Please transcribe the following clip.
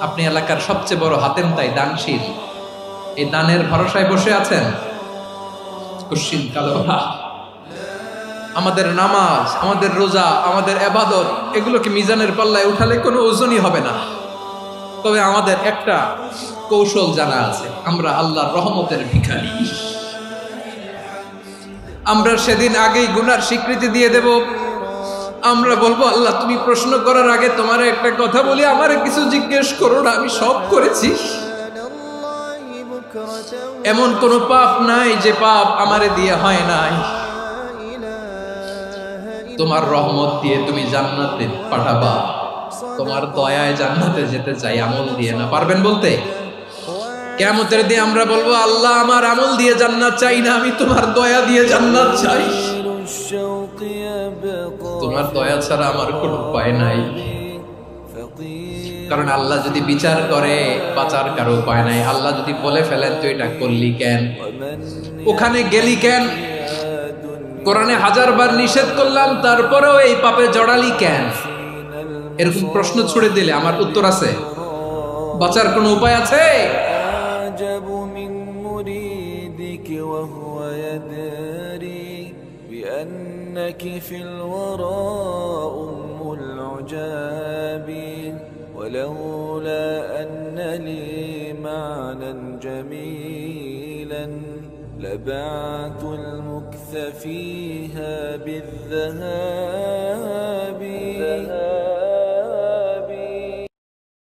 আপনি এলাকার সবচেয়ে বড় হাতেম তাই দানশীল, এই দানের ভরসায় বসে আছেন কুশ্চিন কালো। আমাদের নামাজ, আমাদের রোজা, আমাদের ইবাদত এগুলোকে মিজানের পাল্লায় উঠালে কোনো ওজনই হবে না। তবে আমাদের একটা কৌশল জানা আছে, আমরা আল্লাহর রহমতের ভিখারি। আমরা সেদিন আগেই গুনার স্বীকৃতি দিয়ে দেব। আমরা বলবো, আল্লাহ তুমি প্রশ্ন করার আগে তোমার একটা কথা বলি, আমারে কিছু জিজ্ঞেস করো না, আমি সব করেছি। এমন কোন পাপ নাই যে পাপ আমারে দিয়ে হয় নাই। তোমার রহমত দিয়ে তুমি জান্নাতে পাঠাবা, তোমার দয়ায় জান্নাতে যেতে চাই, আমল দিয়ে না। পারবেন বলতে? কিয়ামতের দিন আমরা বলবো, আল্লাহ আমার আমল দিয়ে জান্নাত চাই না, আমি তোমার দয়া দিয়ে জান্নাত চাই। তোমার দয়া ছাড়া আমার কোনো উপায় নাই। কারণ আল্লাহ যদি বিচার করে বাঁচার কারো উপায় নাই। আল্লাহ যদি বলে ফেলেন তুই এটা করলি কেন, ওখানে গেলি কেন, কোরআনে 1000 বার নিষেধ করলাম তারপরেও এই পাপে জড়ালি কেন, এরকম প্রশ্ন ছুড়ে দিলে আমার উত্তর আছে? বাঁচার কোনো উপায় আছে? ولولا أن لي معنى جميلا لبعت المكث فيها بالذهاب